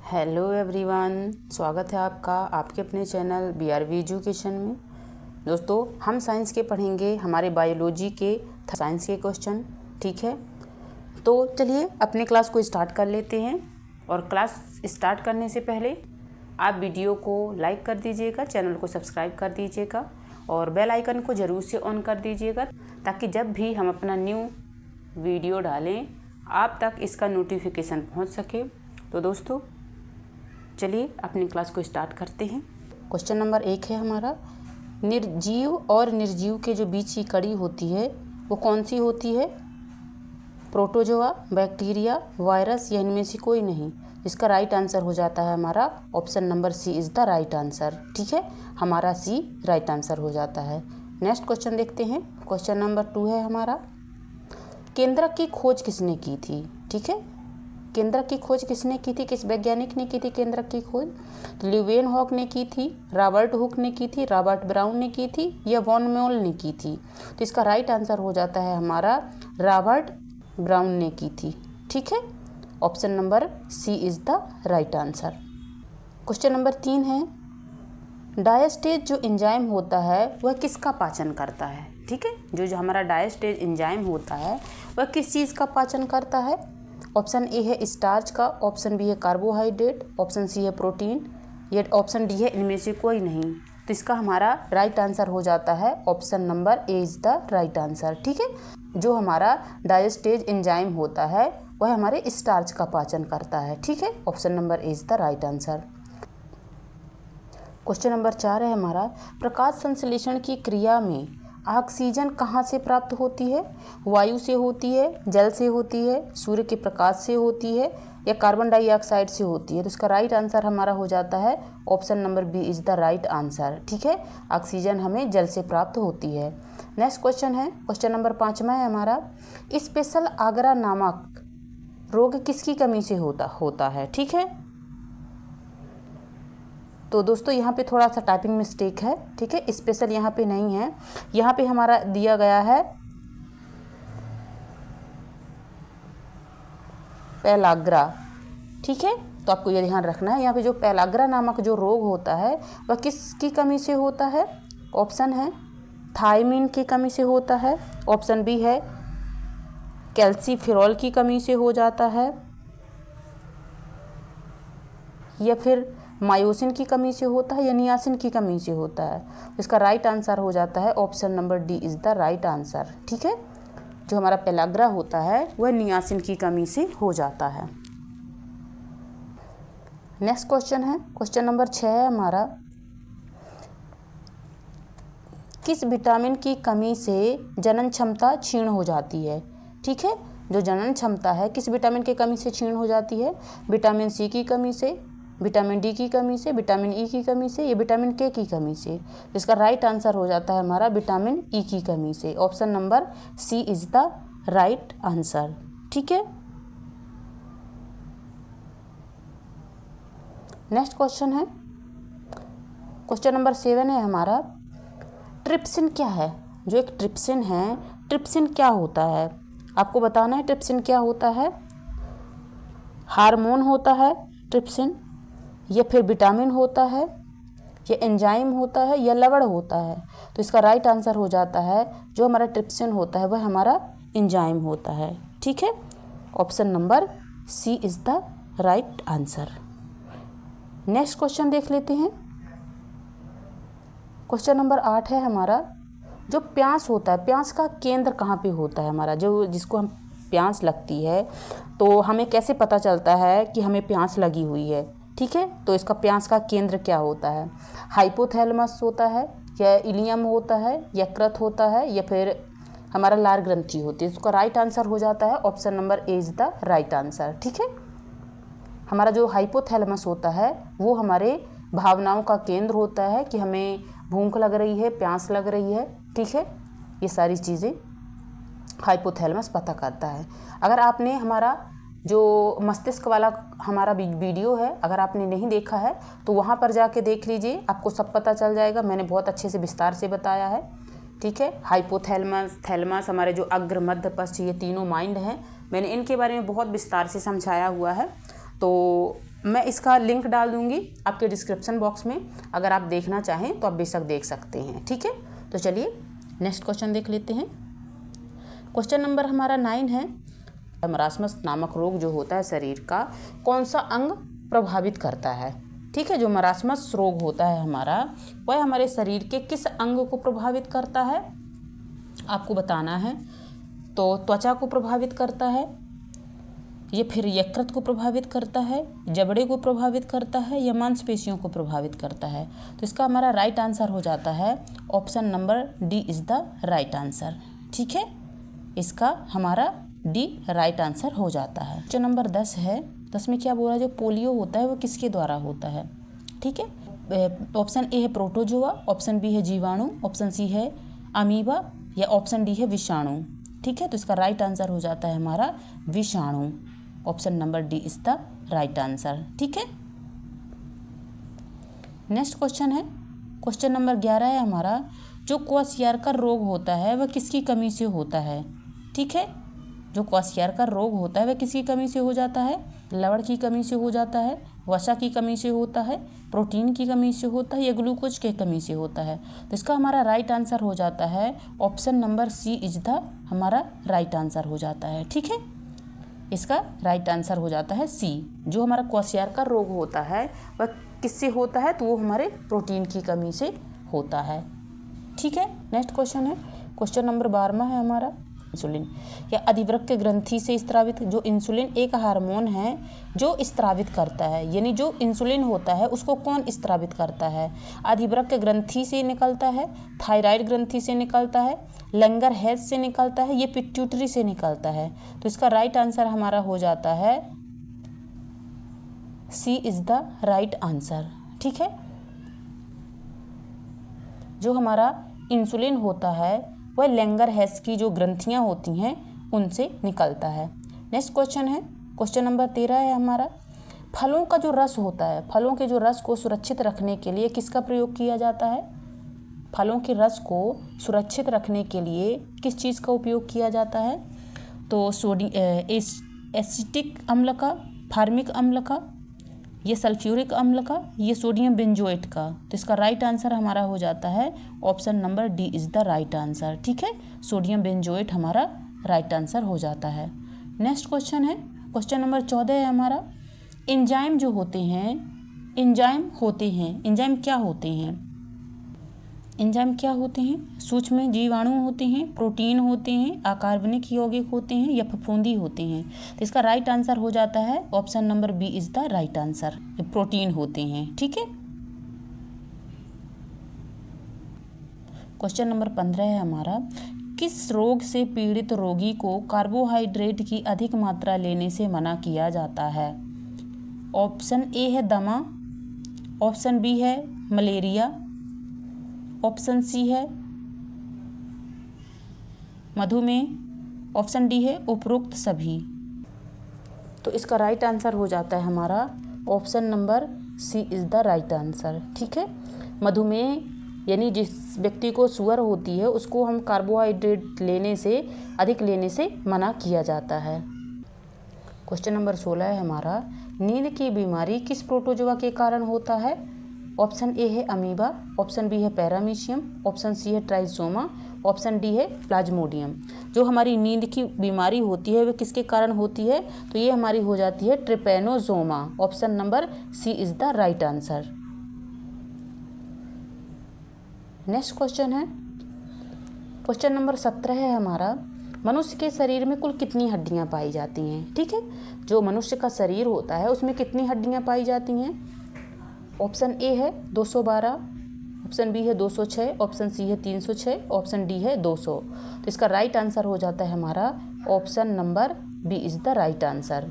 Hello everyone, स्वागत है आपका आपके अपने चैनल BRV एजुकेशन में। दोस्तों, हम साइंस के पढ़ेंगे हमारे बायोलॉजी के साइंस के क्वेश्चन। ठीक है, तो चलिए अपने क्लास को स्टार्ट कर लेते हैं। और क्लास स्टार्ट करने से पहले आप वीडियो को लाइक कर दीजिएगा, चैनल को सब्सक्राइब कर दीजिएगा और बेल आइकन को ज़रूर से ऑन कर दीजिएगा, ताकि जब भी हम अपना न्यू वीडियो डालें आप तक इसका नोटिफिकेशन पहुंच सके। तो दोस्तों चलिए अपनी क्लास को स्टार्ट करते हैं। क्वेश्चन नंबर 1 है हमारा, निर्जीव और निर्जीव के जो बीच की कड़ी होती है वो कौन सी होती है? प्रोटोजोआ, बैक्टीरिया, वायरस या इनमें से कोई नहीं। इसका राइट आंसर हो जाता है हमारा option number C is the right answer. ठीक है, हमारा सी राइट आंसर हो जाता है। नेक्स्ट क्वेश्चन देखते हैं। क्वेश्चन नंबर 2 है हमारा, केंद्रक की खोज किसने की थी? ठीक है, केंद्रक की खोज किसने की थी, किस वैज्ञानिक ने की थी केंद्रक की खोज? तो ल्यूवेनहॉक ने की थी, रॉबर्ट हुक ने की थी, रॉबर्ट ब्राउन ने की थी या वॉन मोल ने की थी? तो इसका राइट आंसर हो जाता है हमारा रॉबर्ट ब्राउन ने की थी। ठीक है, option number C is the right answer. Question number 3 है, डायस्टेज जो एंजाइम होता है वह किसका पाचन करता है? ठीक है, जो हमारा डायस्टेज एंजाइम होता है वह किस चीज़ का पाचन करता है? ऑप्शन ए है स्टार्च का, ऑप्शन बी है कार्बोहाइड्रेट, ऑप्शन सी है प्रोटीन, या ऑप्शन डी है इनमें से कोई नहीं। तो इसका हमारा राइट आंसर हो जाता है option number A is the right answer. ठीक है, जो हमारा डायस्टेज एंजाइम होता है वह हमारे स्टार्च का पाचन करता है। ठीक है, option number A is the right answer. Question number 4 है हमारा, प्रकाश संश्लेषण की क्रिया में ऑक्सीजन कहाँ से प्राप्त होती है? वायु से होती है, जल से होती है, सूर्य के प्रकाश से होती है या कार्बन डाइऑक्साइड से होती है? तो इसका राइट आंसर हमारा हो जाता है option number B is the right answer. ठीक है, ऑक्सीजन हमें जल से प्राप्त होती है। नेक्स्ट क्वेश्चन है, क्वेश्चन नंबर 5 है हमारा, स्पेशल आगरा नामक रोग किसकी कमी से होता है? ठीक है, तो दोस्तों यहाँ पे थोड़ा सा टाइपिंग मिस्टेक है। ठीक है, स्पेशल यहाँ पे नहीं है, यहाँ पे हमारा दिया गया है पेलाग्रा। ठीक है, तो आपको ये ध्यान रखना है, यहाँ पे जो पेलाग्रा नामक जो रोग होता है वह किसकी कमी से होता है? ऑप्शन है थायमीन की कमी से होता है, ऑप्शन बी है कैल्सीफेरॉल की कमी से हो जाता है, या फिर मायोसिन की कमी से होता है या नियासिन की कमी से होता है? इसका राइट आंसर हो जाता है option number D is the right answer. ठीक है, जो हमारा पेलाग्रा होता है वह नियासिन की कमी से हो जाता है। नेक्स्ट क्वेश्चन है, क्वेश्चन नंबर 6 है हमारा, किस विटामिन की कमी से जनन क्षमता क्षीण हो जाती है? ठीक है, जो जनन क्षमता है किस विटामिन की कमी से क्षीण हो जाती है? विटामिन सी की कमी से, विटामिन डी की कमी से, विटामिन ई की कमी से या विटामिन के की कमी से? इसका राइट आंसर हो जाता है हमारा विटामिन ई की कमी से। Option number C is the right answer. ठीक है, नेक्स्ट क्वेश्चन है, क्वेश्चन नंबर 7 है हमारा, ट्रिप्सिन क्या है? जो एक ट्रिप्सिन है, ट्रिप्सिन क्या होता है? आपको बताना है ट्रिप्सिन क्या होता है। हार्मोन होता है ट्रिप्सिन, या फिर विटामिन होता है, या एंजाइम होता है, या लवण होता है? तो इसका राइट आंसर हो जाता है जो हमारा ट्रिप्सिन होता है वह हमारा एंजाइम होता है। ठीक है, option number C is the right answer. Next question देख लेते हैं। क्वेश्चन नंबर 8 है हमारा, जो प्यास होता है, प्यास का केंद्र कहाँ पे होता है हमारा? जिसको हम प्यास लगती है तो हमें कैसे पता चलता है कि हमें प्यास लगी हुई है? ठीक है, तो इसका प्यास का केंद्र क्या होता है? हाइपोथैलेमस होता है, या इलियम होता है, यकृत होता है, या फिर हमारा लार ग्रंथि होती है? इसका राइट आंसर हो जाता है option number A is the right answer. ठीक है, हमारा जो हाइपोथैलेमस होता है वो हमारे भावनाओं का केंद्र होता है कि हमें भूख लग रही है, प्यास लग रही है। ठीक है, ये सारी चीज़ें हाइपोथैलेमस पता करता है। अगर आपने हमारा जो मस्तिष्क वाला हमारा वीडियो है अगर आपने नहीं देखा है तो वहाँ पर जाके देख लीजिए, आपको सब पता चल जाएगा। मैंने बहुत अच्छे से विस्तार से बताया है। ठीक है, हाइपोथैलेमस, थैलेमस, हमारे जो अग्र मध्य पश्च ये तीनों माइंड हैं, मैंने इनके बारे में बहुत विस्तार से समझाया हुआ है। तो मैं इसका लिंक डाल दूंगी आपके डिस्क्रिप्शन बॉक्स में, अगर आप देखना चाहें तो आप बेशक देख सकते हैं। ठीक है, तो चलिए नेक्स्ट क्वेश्चन देख लेते हैं। क्वेश्चन नंबर हमारा 9 है, मरासमस नामक रोग जो होता है शरीर का कौन सा अंग प्रभावित करता है। ठीक है, जो मरासमस रोग होता है हमारा, वह हमारे शरीर के किस अंग को प्रभावित करता है आपको बताना है। तो त्वचा को प्रभावित करता है, ये फिर यकृत को प्रभावित करता है, जबड़े को प्रभावित करता है, या मांसपेशियों को प्रभावित करता है। तो इसका हमारा राइट आंसर हो जाता है option number D is the right answer. ठीक है, इसका हमारा डी राइट आंसर हो जाता है। क्वेश्चन नंबर 10 है, 10 में क्या बोला, जो पोलियो होता है वो किसके द्वारा होता है। ठीक है, ऑप्शन ए है प्रोटोजोआ, ऑप्शन बी है जीवाणु, ऑप्शन सी है अमीबा, या ऑप्शन डी है विषाणु। ठीक है, तो इसका राइट आंसर हो जाता है हमारा विषाणु। Option number D is the right answer. ठीक है, नेक्स्ट क्वेश्चन है, क्वेश्चन नंबर 11 है हमारा, जो क्वाशियार्कर रोग होता है वह किसकी कमी से होता है। ठीक है, जो क्वाशियार्कर रोग होता है वह किसकी कमी से हो जाता है, लवण की कमी से हो जाता है, वसा की कमी से होता है, प्रोटीन की कमी से होता है, या ग्लूकोज की कमी से होता है। तो इसका हमारा राइट आंसर हो जाता है option number C is the हमारा राइट आंसर हो जाता है। ठीक है, इसका राइट आंसर हो जाता है सी। जो हमारा क्वाशियार्कर रोग होता है वह किससे होता है, तो वो हमारे प्रोटीन की कमी से होता है। ठीक है, नेक्स्ट क्वेश्चन है, क्वेश्चन नंबर 12 है हमारा, इंसुलिन या अधिवृक्क ग्रंथि से स्त्रावित, जो इंसुलिन एक हार्मोन है जो स्त्रावित करता है, यानी जो इंसुलिन होता है उसको कौन स्त्रावित करता है। अधिवृक्क ग्रंथि से निकलता है, थायराइड ग्रंथि से निकलता है, लैंगरहैज़ से निकलता है, ये पिट्यूटरी से निकलता है। तो इसका राइट आंसर हमारा हो जाता है सी इज द राइट आंसर। ठीक है, जो हमारा इंसुलिन होता है वह लैंगरहैज़ की जो ग्रंथियां होती हैं उनसे निकलता है। नेक्स्ट क्वेश्चन है, क्वेश्चन नंबर 13 है हमारा, फलों का जो रस होता है, फलों के जो रस को सुरक्षित रखने के लिए किसका प्रयोग किया जाता है। फलों के रस को सुरक्षित रखने के लिए किस चीज़ का उपयोग किया जाता है, तो एसिटिक अम्ल का, फार्मिक अम्ल का, ये सल्फ्यूरिक अम्ल का, ये सोडियम बेंजोएट का। तो इसका राइट आंसर हमारा हो जाता है option number D is the right answer. ठीक है, सोडियम बेंजोएट हमारा राइट आंसर हो जाता है। नेक्स्ट क्वेश्चन है, क्वेश्चन नंबर 14 है हमारा, एंजाइम जो होते हैं, एंजाइम क्या होते हैं। एंजाइम क्या होते हैं, सूक्ष्म जीवाणु होते हैं, प्रोटीन होते हैं, अकार्बनिक यौगिक होते हैं, या फफूंदी होते हैं। तो इसका राइट आंसर हो जाता है option number B is the right answer, protein होते हैं। ठीक है, क्वेश्चन नंबर 15 है हमारा, किस रोग से पीड़ित रोगी को कार्बोहाइड्रेट की अधिक मात्रा लेने से मना किया जाता है। ऑप्शन ए है दमा, ऑप्शन बी है मलेरिया, ऑप्शन सी है मधुमेह, ऑप्शन डी है उपरोक्त सभी। तो इसका राइट आंसर हो जाता है हमारा option number C is the right answer. ठीक है, मधुमेह यानी जिस व्यक्ति को शुगर होती है उसको हम कार्बोहाइड्रेट अधिक लेने से मना किया जाता है। क्वेश्चन नंबर 16 है हमारा, नींद की बीमारी किस प्रोटोजोआ के कारण होता है। ऑप्शन ए है अमीबा, ऑप्शन बी है पैरामीशियम, ऑप्शन सी है ट्राइसोमा, ऑप्शन डी है प्लाज्मोडियम। जो हमारी नींद की बीमारी होती है वह किसके कारण होती है, तो ये हमारी हो जाती है trypanosoma. Option number C is the right answer. Next question है, क्वेश्चन नंबर 17 है हमारा, मनुष्य के शरीर में कुल कितनी हड्डियां पाई जाती हैं। ठीक है, जो मनुष्य का शरीर होता है उसमें कितनी हड्डियां पाई जाती हैं। ऑप्शन ए है 212, ऑप्शन बी है 206, ऑप्शन सी है 306, ऑप्शन डी है 200। तो इसका राइट आंसर हो जाता है हमारा option number B is the right answer.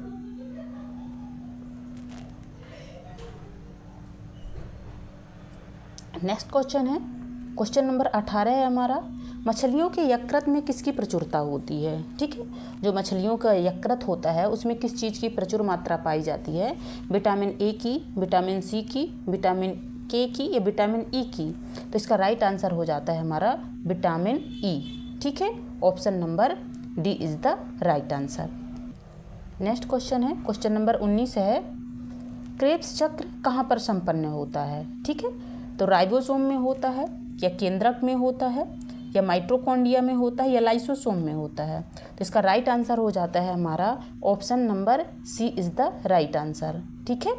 Next question है, क्वेश्चन नंबर 18 है हमारा, मछलियों के यकृत में किसकी प्रचुरता होती है। ठीक है, जो मछलियों का यकृत होता है उसमें किस चीज़ की प्रचुर मात्रा पाई जाती है। विटामिन ए की, विटामिन सी की, विटामिन के की, या विटामिन ई की। तो इसका राइट आंसर हो जाता है हमारा विटामिन ई। ठीक है, option number D is the right answer. Next question है, क्वेश्चन नंबर 19 है, क्रेब्स चक्र कहाँ पर संपन्न होता है, ठीक है। तो राइबोसोम में होता है, या केंद्रक में होता है, या माइटोकॉन्ड्रिया में होता है, या लाइसोसोम में होता है। तो इसका राइट आंसर हो जाता है हमारा option number C is the right answer, ठीक है।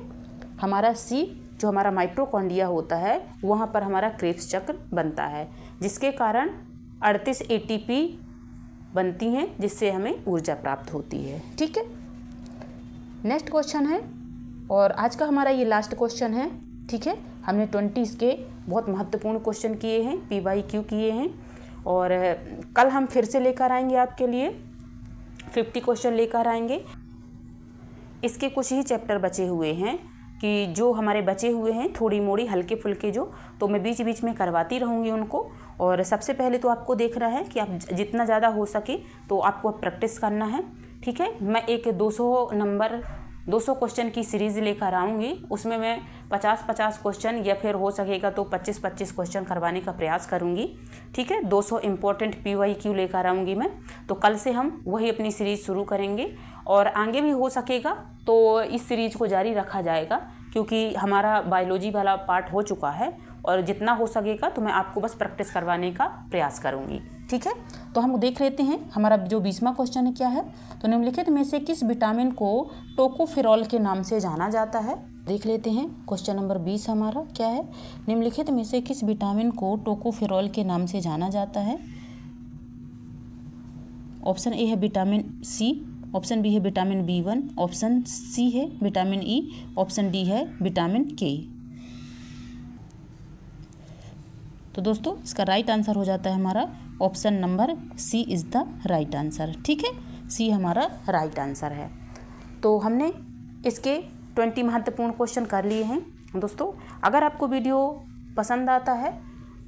हमारा सी जो हमारा माइटोकॉन्ड्रिया होता है वहाँ पर हमारा क्रेब्स चक्र बनता है, जिसके कारण 38 ATP बनती हैं, जिससे हमें ऊर्जा प्राप्त होती है, ठीक है। नेक्स्ट क्वेश्चन है, और आज का हमारा ये लास्ट क्वेश्चन है, ठीक है। हमने 20 के बहुत महत्वपूर्ण क्वेश्चन किए हैं, PYQ किए हैं, और कल हम फिर से लेकर आएंगे आपके लिए 50 क्वेश्चन लेकर आएंगे। इसके कुछ ही चैप्टर बचे हुए हैं कि जो हमारे बचे हुए हैं थोड़ी मोड़ी हल्के फुल्के जो, तो मैं बीच बीच में करवाती रहूँगी उनको। और सबसे पहले तो आपको देखना है कि आप जितना ज़्यादा हो सके तो आपको प्रैक्टिस करना है, ठीक है। मैं एक 200 क्वेश्चन की सीरीज़ लेकर आऊँगी, उसमें मैं 50-50 क्वेश्चन या फिर हो सकेगा तो 25-25 क्वेश्चन करवाने का प्रयास करूँगी, ठीक है। 200 इम्पोर्टेंट PYQ लेकर आऊँगी मैं। तो कल से हम वही अपनी सीरीज़ शुरू करेंगे, और आगे भी हो सकेगा तो इस सीरीज़ को जारी रखा जाएगा, क्योंकि हमारा बायोलॉजी वाला पार्ट हो चुका है, और जितना हो सकेगा तो मैं आपको बस प्रैक्टिस करवाने का प्रयास करूँगी, ठीक है। तो हम देख लेते हैं हमारा जो 20वां क्वेश्चन है क्या है। तो निम्नलिखित में से किस विटामिन को टोकोफेरॉल के नाम से जाना जाता है। देख लेते हैं क्वेश्चन नंबर 20 हमारा क्या है। निम्नलिखित में से किस विटामिन को टोकोफेरॉल के नाम से जाना जाता है। ऑप्शन ए है विटामिन सी, ऑप्शन बी है विटामिन B1, ऑप्शन सी है विटामिन E, ऑप्शन डी है विटामिन K। तो दोस्तों इसका राइट आंसर हो जाता है हमारा option number C is the right answer, ठीक है। सी हमारा राइट आंसर है। तो हमने इसके 20 महत्वपूर्ण क्वेश्चन कर लिए हैं दोस्तों। अगर आपको वीडियो पसंद आता है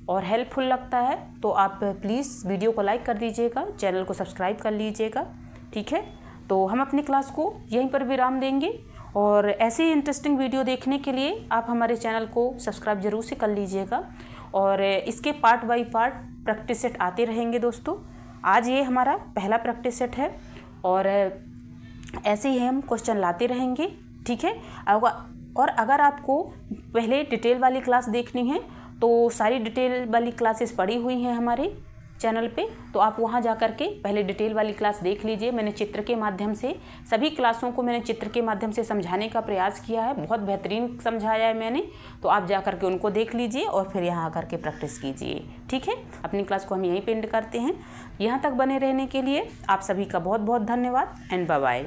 और हेल्पफुल लगता है तो आप प्लीज़ वीडियो को लाइक कर दीजिएगा, चैनल को सब्सक्राइब कर लीजिएगा, ठीक है। तो हम अपनी क्लास को यहीं पर विराम देंगे, और ऐसे ही इंटरेस्टिंग वीडियो देखने के लिए आप हमारे चैनल को सब्सक्राइब ज़रूर से कर लीजिएगा, और इसके part by part practice set आते रहेंगे दोस्तों। आज ये हमारा पहला प्रैक्टिस सेट है, और ऐसे ही हम क्वेश्चन लाते रहेंगे, ठीक है। और अगर आपको पहले डिटेल वाली क्लास देखनी है तो सारी डिटेल वाली क्लासेस पड़ी हुई हैं हमारे चैनल पे, तो आप वहाँ जा कर के पहले डिटेल वाली क्लास देख लीजिए। मैंने चित्र के माध्यम से सभी क्लासों को मैंने चित्र के माध्यम से समझाने का प्रयास किया है, बहुत बेहतरीन समझाया है मैंने। तो आप जा कर के उनको देख लीजिए और फिर यहाँ आकर के प्रैक्टिस कीजिए, ठीक है। अपनी क्लास को हम यहीं पे एंड करते हैं। यहाँ तक बने रहने के लिए आप सभी का बहुत बहुत धन्यवाद, एंड बाय बाय।